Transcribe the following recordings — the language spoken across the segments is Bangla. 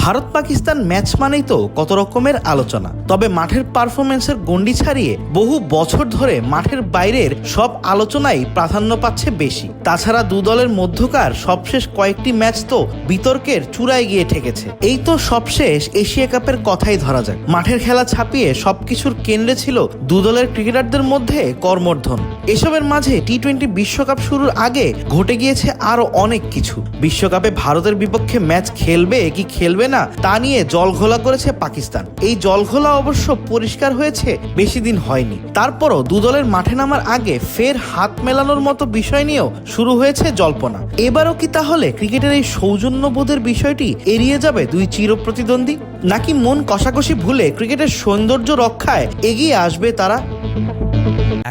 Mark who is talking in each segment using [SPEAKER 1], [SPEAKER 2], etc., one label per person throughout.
[SPEAKER 1] ভারত পাকিস্তান ম্যাচ মানেই তো কত রকমের আলোচনা, তবে মাঠের পারফরমেন্সের গণ্ডি ছাড়িয়ে বহু বছর ধরে মাঠের বাইরের সব আলোচনাই প্রাধান্য পাচ্ছে বেশি। তাছাড়া দু দলের মধ্যকার সবশেষ কয়েকটি ম্যাচ তো বিতর্কের চূড়ায় গিয়ে ঠেকেছে। এই তো সবশেষ এশিয়া কাপের কথাই ধরা যাক। মাঠের খেলা ছাপিয়ে সবকিছুর কেন্দ্রে ছিল দু দলের ক্রিকেটারদের মধ্যে কর্মর্ধন। এসবের মাঝে টি-20 বিশ্বকাপ শুরুর আগে ঘটে গিয়েছে আরো অনেক কিছু। বিশ্বকাপে ভারতের বিপক্ষে ম্যাচ খেলবে কি খেলবে না তা নিয়ে জলঘোলা করেছে পাকিস্তান। এই জলঘোলা অবশ্য পরিষ্কার হয়েছে বেশি দিন হয়নি। তারপরও দু দলের মাঠে নামার আগে ফের হাত মেলানোর মতো বিষয় নিয়েও শুরু হয়েছে জল্পনা। এবারও কি তাহলে ক্রিকেটের এই সৌজন্যবোধের বিষয়টি এড়িয়ে যাবে দুই চিরপ্রতিদ্বন্দ্বী, নাকি মন কষাকষি ভুলে ক্রিকেটের সৌন্দর্য রক্ষায় এগিয়ে আসবে তারা?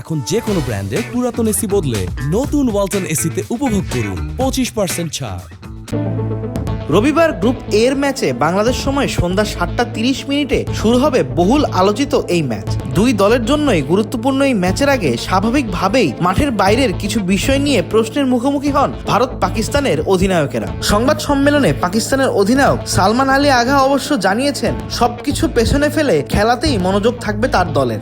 [SPEAKER 2] এখন যে কোনো ব্র্যান্ডের পুরাতন এসি বদলে নতুন ওয়ালটন এসিতে উপভোগ করুন 25% ছাড়।
[SPEAKER 1] রবিবার গ্রুপ এর ম্যাচে বাংলাদেশ সময় সন্ধ্যা 7:30 শুরু হবে বহুল আলোচিত এই ম্যাচ। দুই দলের জন্যই গুরুত্বপূর্ণ এই ম্যাচের আগে স্বাভাবিকভাবেই মাঠের বাইরের কিছু বিষয় নিয়ে প্রশ্নের মুখোমুখি হন ভারত পাকিস্তানের অধিনায়কেরা। সংবাদ সম্মেলনে পাকিস্তানের অধিনায়ক সালমান আলী আগা অবশ্য জানিয়েছেন, সবকিছু পেছনে ফেলে খেলাতেই মনোযোগ থাকবে তার দলের।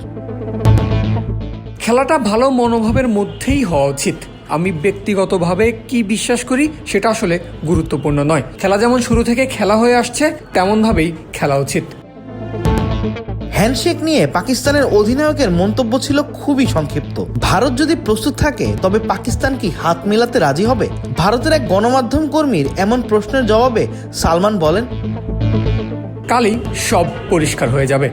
[SPEAKER 3] খেলাটা ভালো মনোভাবের মধ্যেই হওয়া উচিত। আমি ব্যক্তিগতভাবে কি বিশ্বাস করি সেটা আসলে গুরুত্বপূর্ণ নয়। খেলা যেমন শুরু থেকে খেলা হয়ে আসছে তেমনভাবেই খেলা উচিত।
[SPEAKER 1] হ্যান্ডশেক নিয়ে পাকিস্তানের অধিনায়কের মন্তব্য ছিল খুবই সংক্ষিপ্ত। ভারত যদি প্রস্তুত থাকে তবে পাকিস্তান কি হাত মেলাতে রাজি হবে? ভারতের এক গণমাধ্যম কর্মীর এমন প্রশ্নের জবাবে সালমান বলেন,
[SPEAKER 3] কালই সব পরিষ্কার হয়ে যাবে।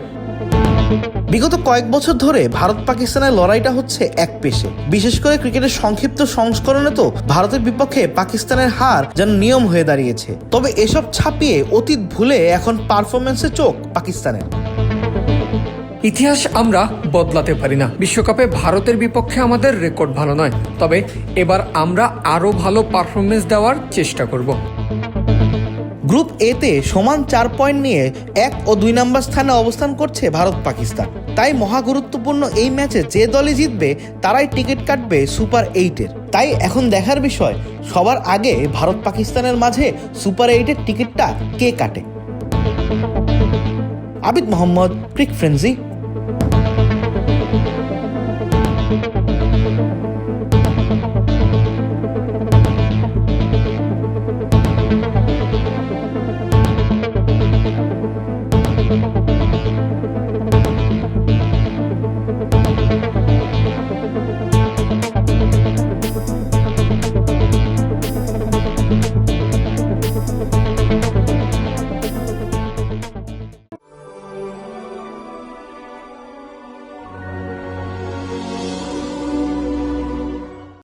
[SPEAKER 1] বিগত কয়েক বছর ধরে ভারত পাকিস্তানের লড়াইটা হচ্ছে এক পেশে। বিশেষ করে ক্রিকেটের সংক্ষিপ্ত সংস্করণে তো ভারতের বিপক্ষে পাকিস্তানের হার যেন নিয়ম হয়ে দাঁড়িয়েছে। তবে এসব ছাপিয়ে অতীত ভুলে এখন পারফরমেন্সে চোখ পাকিস্তানের।
[SPEAKER 3] ইতিহাস আমরা বদলাতে পারি না। বিশ্বকাপে ভারতের বিপক্ষে আমাদের রেকর্ড ভালো নয়, তবে এবার আমরা আরো ভালো পারফরমেন্স দেওয়ার চেষ্টা করব।
[SPEAKER 1] গ্রুপ এতে সমান 4 পয়েন্ট নিয়ে 1 ও 2 নম্বর স্থানে অবস্থান করছে ভারত পাকিস্তান। তাই মহা গুরুত্বপূর্ণ এই ম্যাচে যে দলই জিতবে তারাই টিকিট কাটবে সুপার 8-এর। তাই এখন দেখার বিষয়, সবার আগে ভারত পাকিস্তানের মাঝে সুপার 8-এর টিকিটটা কে কাটে। আবিদ মোহাম্মদ, ক্রিক ফ্রেন্সি।